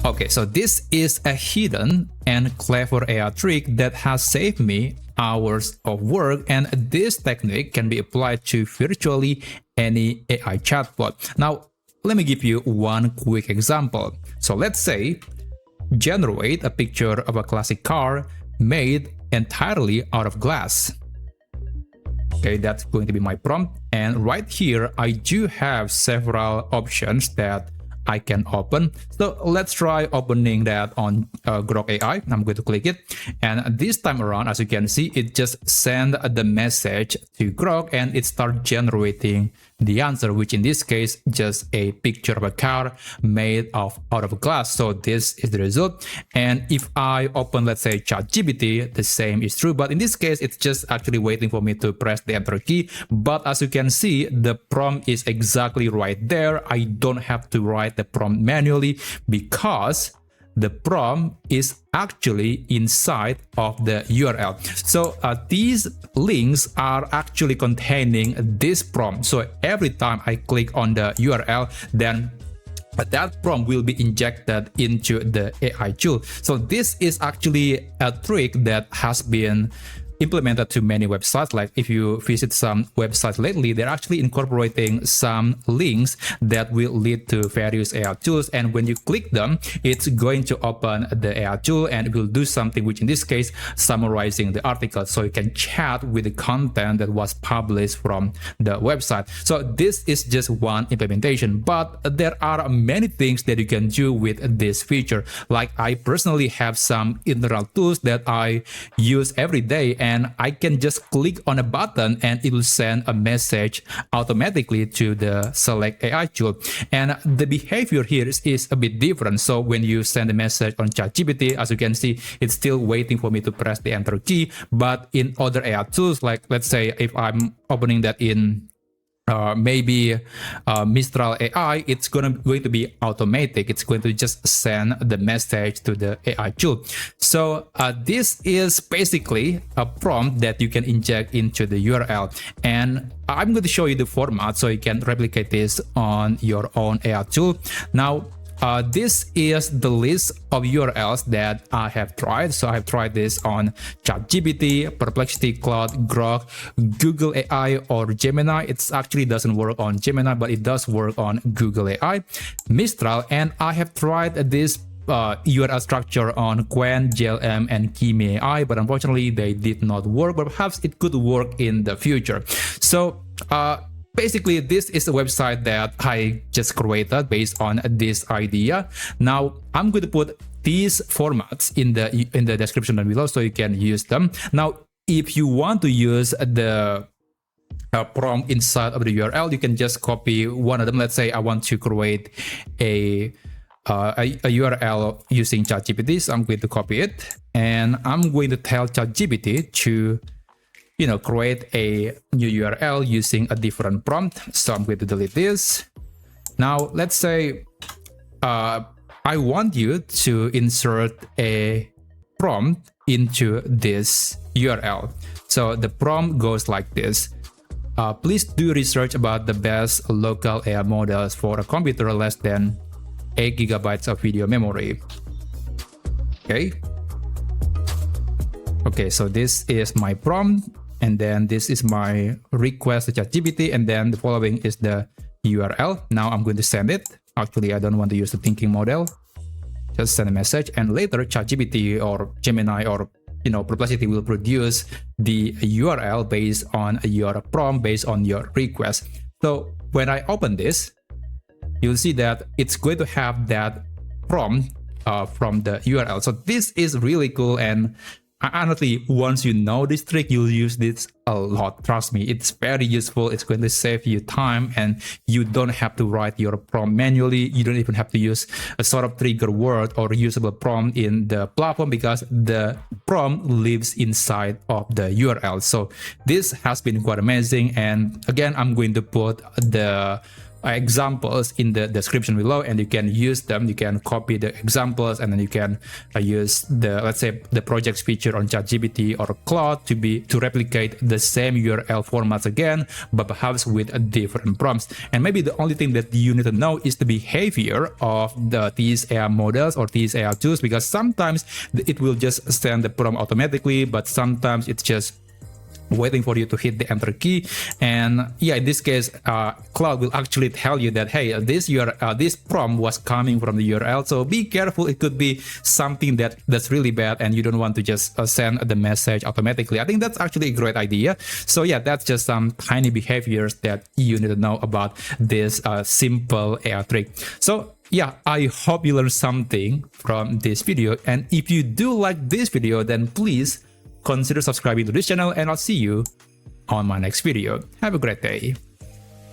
Okay, so this is a hidden and clever AI trick that has saved me hours of work, and this technique can be applied to virtually any AI chatbot. Now, let me give you one quick example. So let's say generate a picture of a classic car made entirely out of glass. Okay, that's going to be my prompt. And right here, I do have several options that I can open. So let's try opening that on Grok AI. I'm going to click it. And this time around, as you can see, it just sent the message to Grok and it starts generating the answer, which in this case, just a picture of a car made out of glass. So this is the result. And if I open, let's say ChatGPT, the same is true. But in this case, it's just actually waiting for me to press the enter key. But as you can see, the prompt is exactly right there. I don't have to write the prompt manually because the prompt is actually inside of the URL. So these links are actually containing this prompt. So every time I click on the URL, then that prompt will be injected into the AI tool. So this is actually a trick that has been implemented to many websites. Like if you visit some websites lately, they're actually incorporating some links that will lead to various AI tools. And when you click them, it's going to open the AI tool and it will do something, which in this case, summarizing the article. So you can chat with the content that was published from the website. So this is just one implementation, but there are many things that you can do with this feature. Like I personally have some internal tools that I use every day, and I can just click on a button and it will send a message automatically to the select AI tool. And the behavior here is a bit different. So when you send a message on ChatGPT, as you can see, it's still waiting for me to press the enter key. But in other AI tools, like let's say if I'm opening that in maybe Mistral AI, it's going to be automatic. It's going to just send the message to the AI tool. So this is basically a prompt that you can inject into the URL. And I'm going to show you the format so you can replicate this on your own AI tool. Now, this is the list of URLs that I have tried. So I have tried this on ChatGPT, Perplexity, Claude, Grok, Google AI, or Gemini. It actually doesn't work on Gemini, but it does work on Google AI, Mistral, and I have tried this URL structure on Qwen, JLM, and Kimi AI, but unfortunately they did not work, but perhaps it could work in the future. So basically, this is a website that I just created based on this idea. Now, I'm going to put these formats in the description down below so you can use them. Now, if you want to use the prompt inside of the URL, you can just copy one of them. Let's say I want to create a URL using ChatGPT. So I'm going to copy it, and I'm going to tell ChatGPT to create a new URL using a different prompt. So I'm going to delete this. Now, let's say I want you to insert a prompt into this URL. So the prompt goes like this. Please do research about the best local AI models for a computer less than 8 GB of video memory. Okay, so this is my prompt. And then this is my request to ChatGPT, and then the following is the URL. Now I'm going to send it. Actually, I don't want to use the thinking model. Just send a message, and later ChatGPT or Gemini or Perplexity will produce the URL based on your prompt, based on your request. So when I open this, you'll see that it's going to have that prompt from the URL. So this is really cool, and honestly, once you know this trick, you'll use this a lot. Trust me, it's very useful. It's going to save you time, and you don't have to write your prompt manually. You don't even have to use a sort of trigger word or usable prompt in the platform because the prompt lives inside of the URL. So this has been quite amazing. And again, I'm going to put the examples in the description below, and you can use them. You can copy the examples, and then you can use the, let's say, the projects feature on ChatGPT or Claude to replicate the same URL formats again, but perhaps with different prompts. And maybe the only thing that you need to know is the behavior of these AI models or these AI tools, because sometimes it will just send the prompt automatically, but sometimes it's just waiting for you to hit the enter key. And yeah, in this case, Claude will actually tell you that, hey, this prompt was coming from the URL, so be careful. It could be something that's really bad, and you don't want to just send the message automatically. I think that's actually a great idea. So yeah, that's just some tiny behaviors that you need to know about this simple AI trick. So yeah, I hope you learned something from this video, and if you do like this video, then please consider subscribing to this channel, and I'll see you on my next video. Have a great day.